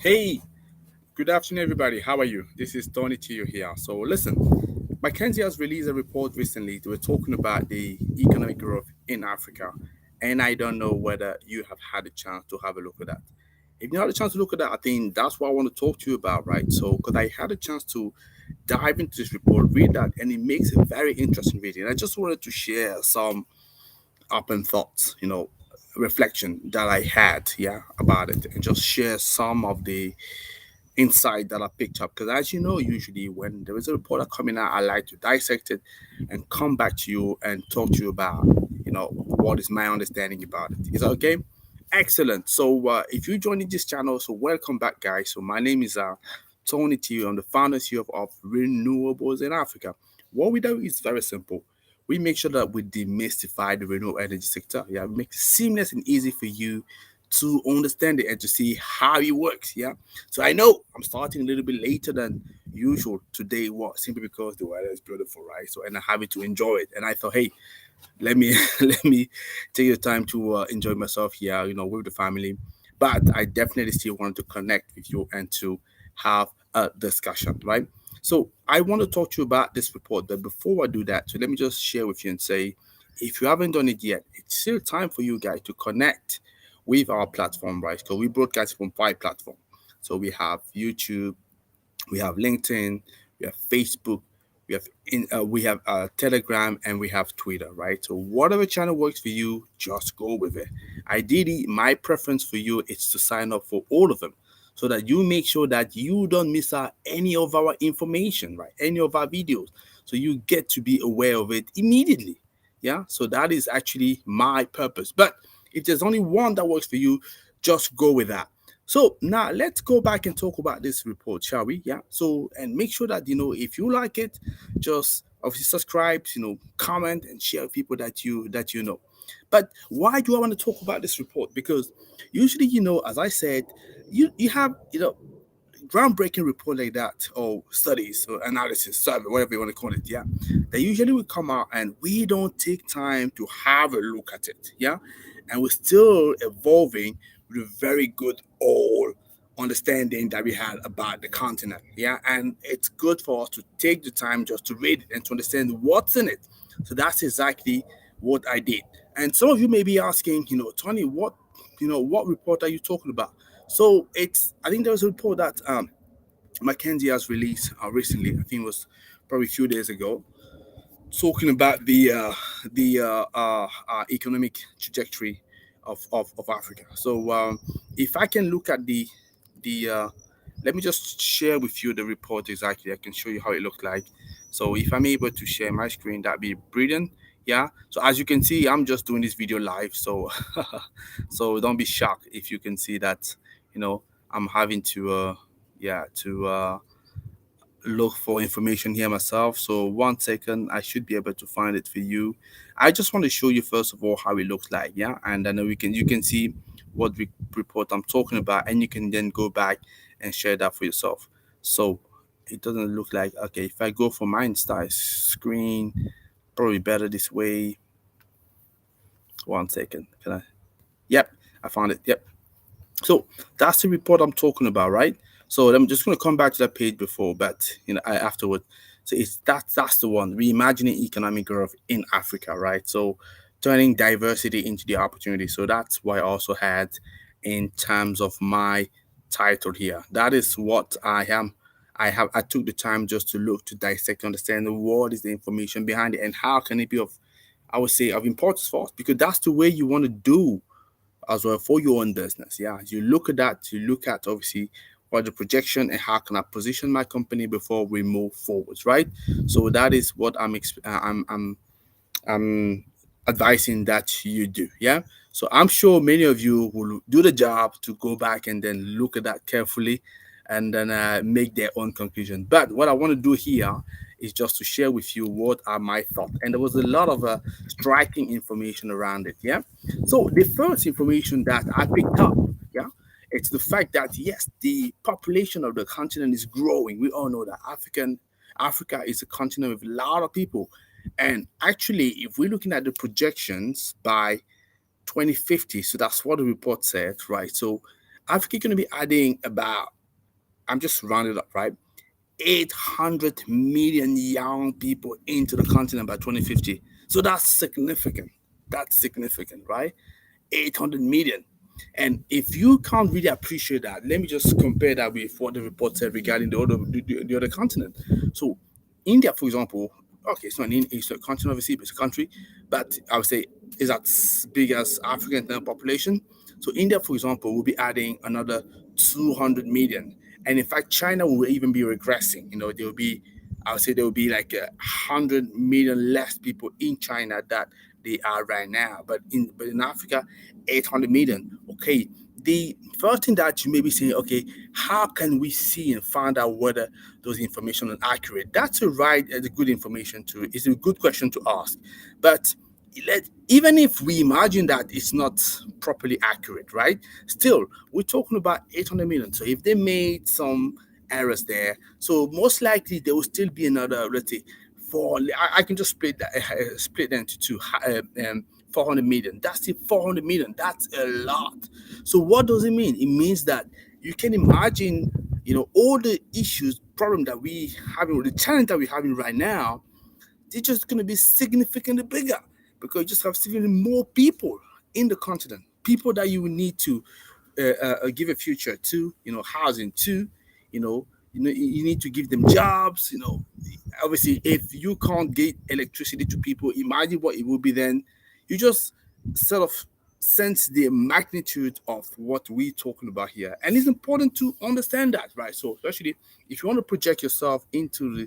Hey, good afternoon, everybody. How are you? This is Tony Tio here. So, listen, McKinsey has released a report recently. They were talking about the economic growth in Africa, and I don't know whether you have had a chance to have a look at that. If you had a chance to look at that, I think that's what I want to talk to you about, right? So, because I had a chance to dive into this report, read that, and it makes a very interesting reading. I just wanted to share some open thoughts, reflection that I had, about it, and just share some of the insight that I picked up. Because as you know, usually when there is a reporter coming out, I like to dissect it and come back to you and talk to you about, what is my understanding about it. Is that okay? Excellent. So if you're joining this channel, so welcome back, guys. So my name is Tony T. I'm the founder CEO of Renewables in Africa. What we do is very simple. We make sure that we demystify the renewable energy sector. Yeah, we make it seamless and easy for you to understand it and to see how it works. Yeah. So I know I'm starting a little bit later than usual today. What? Simply because the weather is beautiful, right? So and I'm having to enjoy it. And I thought, hey, let me let me take the time to enjoy myself here, with the family. But I definitely still want to connect with you and to have a discussion, right? So I want to talk to you about this report. But before I do that, so let me just share with you and say, if you haven't done it yet, it's still time for you guys to connect with our platform, right? So we broadcast from 5 platforms. So we have YouTube, we have LinkedIn, we have Facebook, we have Telegram, and we have Twitter, right? So whatever channel works for you, just go with it. Ideally, my preference for you is to sign up for all of them, so that you make sure that you don't miss out any of our information, right? Any of our videos, so you get to be aware of it immediately. Yeah. So that is actually my purpose. But if there's only one that works for you, just go with that. So now let's go back and talk about this report, shall we? Yeah. So and make sure that if you like it, just obviously subscribe, comment and share with people that you know. But why do I want to talk about this report? Because usually, as I said, you have groundbreaking report like that, or studies or analysis, survey, whatever you want to call it. Yeah, they usually will come out and we don't take time to have a look at it. Yeah, and we're still evolving with a very good old understanding that we had about the continent. Yeah, and it's good for us to take the time just to read it and to understand what's in it. So that's exactly what I did. And some of you may be asking, Tony, what report are you talking about? So I think there was a report that McKinsey has released recently. I think it was probably a few days ago, talking about the economic trajectory of Africa. So if I can look at the let me just share with you the report exactly. I can show you how it looked like. So if I'm able to share my screen, that'd be brilliant. Yeah. So as you can see, I'm just doing this video live. So so don't be shocked if you can see that. I'm having to look for information here myself. So 1 second, I should be able to find it for you. I just want to show you first of all how it looks like, yeah, and then you can see what report I'm talking about, and you can then go back and share that for yourself. So it doesn't look like, okay, if I go for my Insta screen, probably better this way. 1 second, can I? Yep, I found it. Yep. So that's the report I'm talking about, right? So I'm just going to come back to that page before, but afterward. So that's the one, reimagining economic growth in Africa, right? So turning diversity into the opportunity. So that's why I also had in terms of my title here. That is what I am. I took the time just to look to dissect, understand what is the information behind it and how can it be of, I would say, of importance for us, because that's the way you want to do as well for your own business. Yeah, you look at that, you look at obviously what the projection and how can I position my company before we move forwards, right? So that is what I'm advising that you do. Yeah. So I'm sure many of you will do the job to go back and then look at that carefully and then make their own conclusion. But what I want to do here is just to share with you what are my thoughts. And there was a lot of striking information around it. Yeah. So the first information that I picked up, yeah, it's the fact that yes, the population of the continent is growing. We all know that Africa is a continent with a lot of people. And actually, if we're looking at the projections by 2050, so that's what the report said, right? So Africa is going to be adding about I'm just rounded up, right? 800 million young people into the continent by 2050. So that's significant. That's significant, right? 800 million. And if you can't really appreciate that, let me just compare that with what the report said regarding the other continent. So, India, for example, okay, it's not a continent, obviously, but it's a country, but I would say is as big as Africa in terms of population. So, India, for example, will be adding another 200 million. And in fact, China will even be regressing. There will be, I would say, there will be like 100 million less people in China that they are right now. But in Africa, 800 million. Okay, the first thing that you may be saying, okay, how can we see and find out whether those information are accurate? That's a good information to. It's a good question to ask, but even if we imagine that it's not properly accurate, right? Still, we're talking about 800 million. So if they made some errors there, so most likely there will still be another, let's say, four. I can just split that into two. 400 million. That's it, 400 million. That's a lot. So what does it mean? It means that you can imagine, all the issues, problem that we having, the challenge that we're having right now, they're just going to be significantly bigger because you just have significantly more people in the continent, people that you will need to give a future to, housing to, you need to give them jobs. Obviously, if you can't get electricity to people, imagine what it will be then. You just sort of sense the magnitude of what we're talking about here, and it's important to understand that, right? So, especially if you want to project yourself into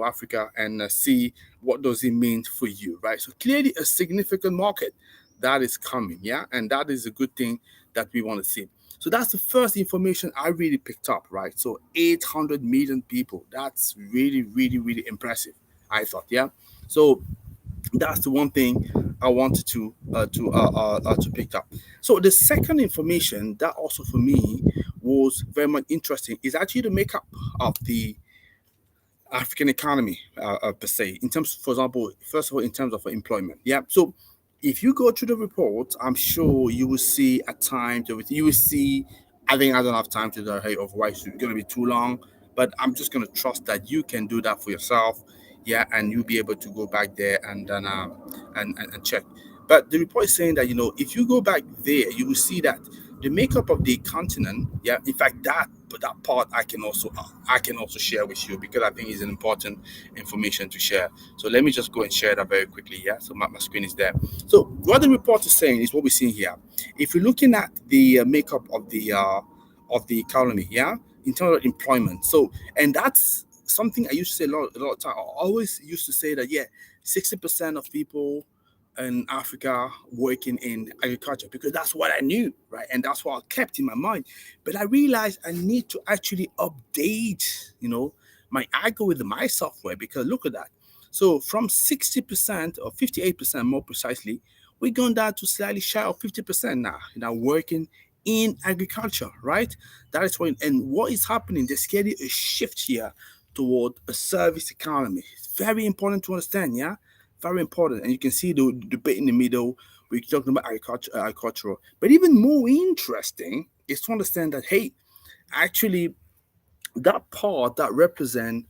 Africa and see what does it mean for you, right? So, clearly, a significant market that is coming, yeah, and that is a good thing that we want to see. So that's the first information I really picked up, right? So 800 million people. That's really, really, really impressive. I thought, yeah. So that's the one thing I wanted to pick up. So the second information that also for me was very much interesting is actually the makeup of the African economy per se, in terms, for example, first of all, in terms of employment. Yeah. So if you go through the report, I'm sure you will see at times, you will see, I think I don't have time to do that, hey, otherwise it's going to be too long, but I'm just going to trust that you can do that for yourself. Yeah. And you'll be able to go back there and then, and check. But the report is saying that, if you go back there, you will see that the makeup of the continent, yeah, in fact, that part I can also share with you because I think it's an important information to share. So let me just go and share that very quickly. Yeah, so my screen is there. So what the report is saying is what we're seeing here. If you're looking at the makeup of the economy, yeah, in terms of employment. So, and that's something I used to say a lot of time. I always used to say that, yeah, 60% of people in Africa working in agriculture because that's what I knew, right? And that's what I kept in my mind. But I realized I need to actually update, my algorithm, my software, because look at that. So from 60% or 58% more precisely, we're gone down to slightly shy of 50% now, working in agriculture, right? That is what, and what is happening, there's clearly a shift here toward a service economy. It's very important to understand, yeah? Very important. And you can see the debate in the middle. We're talking about agricultural. But even more interesting is to understand that, hey, actually, that part that represent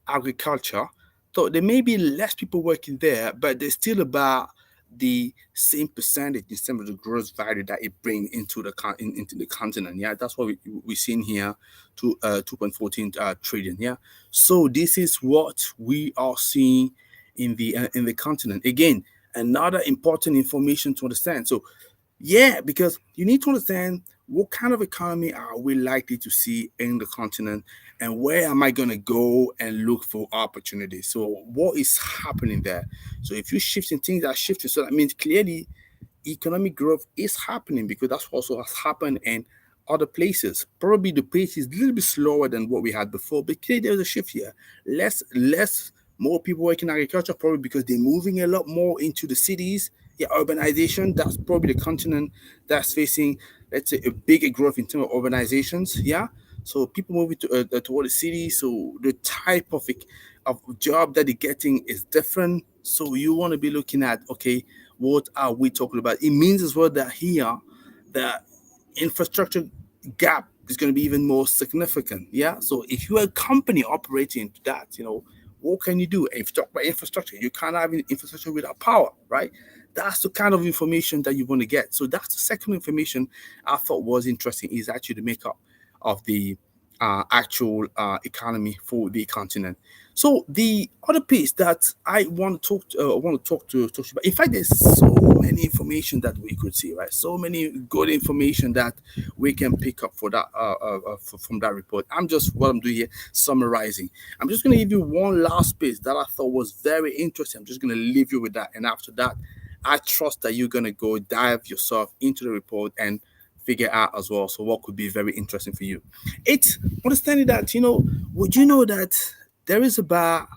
agriculture, so there may be less people working there, but there's still about the same percentage in terms of the gross value that it brings into the continent. Yeah, that's what we're seeing here, to 2.14 trillion. Yeah, so this is what we are seeing in the continent. Again, another important information to understand. So yeah, because you need to understand what kind of economy are we likely to see in the continent and where am I going to go and look for opportunities. So what is happening there? So if you're shifting, things are shifting, so that means clearly economic growth is happening because that's also has happened in other places. Probably the pace is a little bit slower than what we had before, but clearly there's a shift here. Less more people working in agriculture, probably because they're moving a lot more into the cities. Yeah, urbanization, that's probably the continent that's facing, let's say, a bigger growth in terms of urbanizations. Yeah, so people moving toward the city, so the type of job that they're getting is different. So you want to be looking at, okay, what are we talking about? It means as well that here the infrastructure gap it's going to be even more significant. Yeah. So if you're a company operating into that, what can you do? If you talk about infrastructure, you can't have infrastructure without power, right? That's the kind of information that you want to get. So that's the second information I thought was interesting, is actually the makeup of the actual economy for the continent. So the other piece that I want to talk to you about. In fact, there's so many information that we could see, right? So many good information that we can pick up for that from that report. What I'm doing here, summarizing. I'm just going to give you one last piece that I thought was very interesting. I'm just going to leave you with that, and after that, I trust that you're going to go dive yourself into the report and figure out as well. So what could be very interesting for you? It's understanding that, would you know that there is about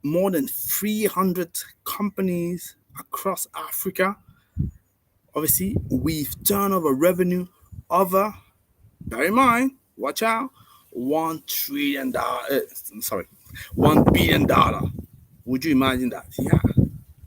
more than 300 companies across Africa, obviously, with turnover revenue over, bear in mind, watch out, $1 trillion, sorry, $1 billion. Would you imagine that? Yeah.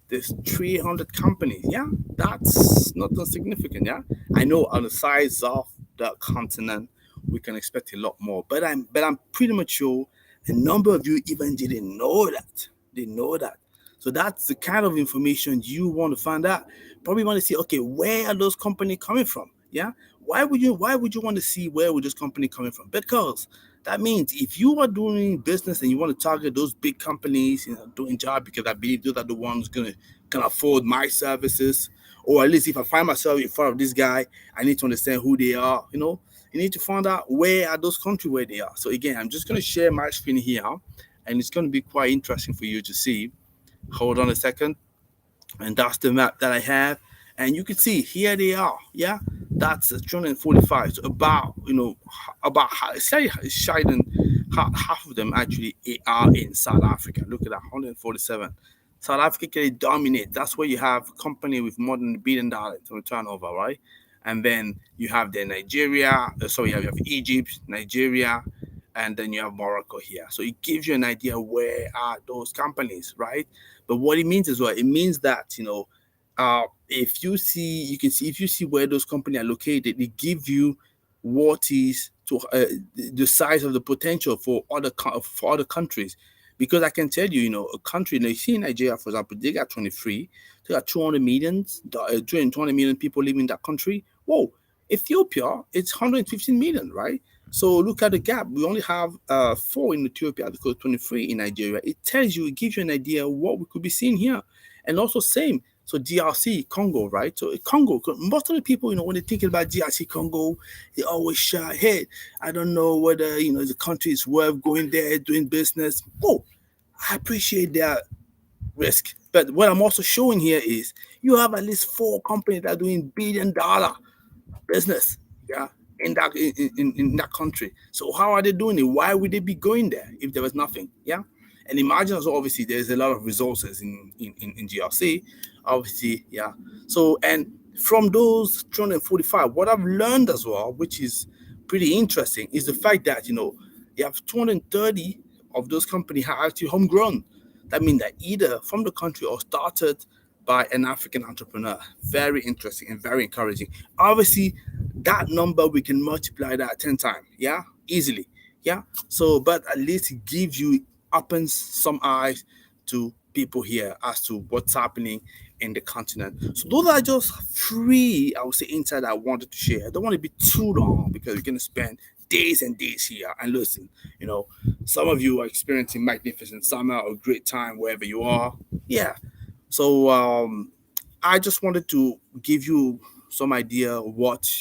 There's 300 companies. Yeah, that's not insignificant. Yeah, I know on the size of the continent, we can expect a lot more. But I'm pretty much sure a number of you even didn't know that. They know that. So that's the kind of information you want to find out. Probably want to see, okay, where are those companies coming from? Yeah. Why would you want to see where would this company coming from? Because that means if you are doing business and you want to target those big companies, doing job, because I believe those are the ones gonna can afford my services, or at least if I find myself in front of this guy, I need to understand who they are. You need to find out where are those countries where they are. So again, I'm just gonna share my screen here, and it's gonna be quite interesting for you to see. Hold on a second, and that's the map that I have. And you can see here they are. Yeah, that's 245. So slightly shy than half of them actually are in South Africa. Look at that, 147. South Africa can dominate. That's where you have company with more than $1 billion to turnover, right? And then you have the Nigeria. Sorry, you have Egypt, Nigeria, and then you have Morocco here. So it gives you an idea where are those companies, right? But what it means as well, it means that if you see, you can see if you see where those companies are located, it give you what is to the size of the potential for other countries. Because I can tell you, a country, you see Nigeria, for example, they got 23, they got 220 million people living in that country. Whoa, Ethiopia, it's 115 million, right? So look at the gap. We only have 4 in Ethiopia because 23 in Nigeria. It tells you, it gives you an idea of what we could be seeing here. And also same, so DRC, Congo, right? So Congo, most of the people, when they're thinking about DRC, Congo, they always shy head. I don't know whether, the country is worth going there, doing business. Oh, I appreciate their risk. But what I'm also showing here is you have at least 4 companies that are doing $1 billion business, yeah, in that country. So how are they doing it? Why would they be going there if there was nothing? Yeah. And imagine also, obviously, there's a lot of resources in GRC, obviously, yeah. So, and from those 245, what I've learned as well, which is pretty interesting, is the fact that, you have 230 of those companies are actually homegrown. That means that either from the country or started by an African entrepreneur. Very interesting and very encouraging. Obviously, that number, we can multiply that 10 times, yeah, easily, yeah. So, but at least it gives you, opens some eyes to people here as to what's happening in the continent. So those are just 3, I would say, insight I wanted to share. I don't want to be too long because we're going to spend days and days here. And listen, some of you are experiencing magnificent summer or great time wherever you are. Yeah. So I just wanted to give you some idea of what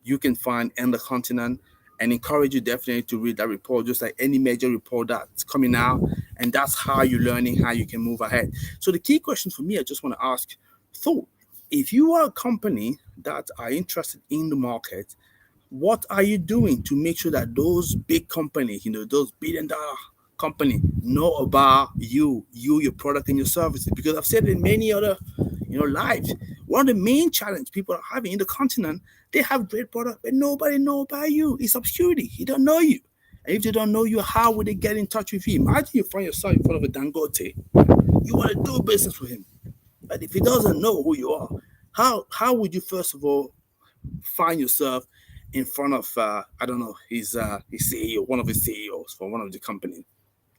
you can find in the continent, and encourage you definitely to read that report, just like any major report that's coming out. And that's how you're learning how you can move ahead. So the key question for me, I just want to ask, so if you are a company that are interested in the market, what are you doing to make sure that those big companies, those $1 billion company know about your product and your services? Because I've said in many other, lives, one of the main challenges people are having in the continent, they have great product, but nobody know about you. It's obscurity. He don't know you. And if they don't know you, how would they get in touch with you? Imagine you find yourself in front of a Dangote. You want to do business with him. But if he doesn't know who you are, how would you first of all find yourself in front of I don't know his CEO, one of his CEOs for one of the company.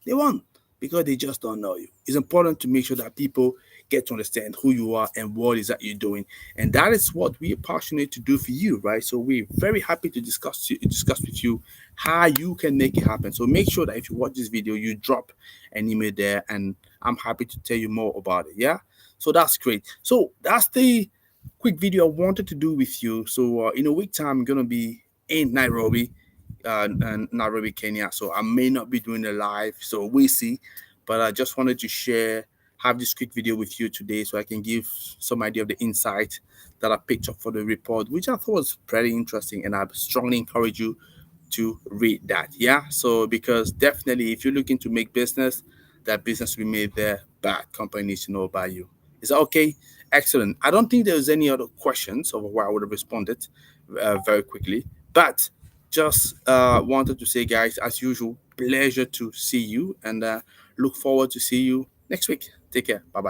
They won because they just don't know you. It's important to make sure that people get to understand who you are and what is that you're doing, and that is what we are passionate to do for you, right? So we're very happy to discuss with you how you can make it happen. So make sure that if you watch this video, you drop an email there, and I'm happy to tell you more about it. Yeah, so that's great. So that's the quick video I wanted to do with you. So in a week time, I'm gonna be in Nairobi, Kenya. So I may not be doing a live, so we'll see. But I just wanted to have this quick video with you today, so I can give some idea of the insight that I picked up for the report, which I thought was pretty interesting, and I strongly encourage you to read that. Yeah. So because definitely, if you're looking to make business, that business will be made there, but company needs to know about you. Is that okay? Excellent. I don't think there's any other questions of why I would have responded very quickly, but just wanted to say, guys, as usual, pleasure to see you, and look forward to see you next week. Take care. Bye bye.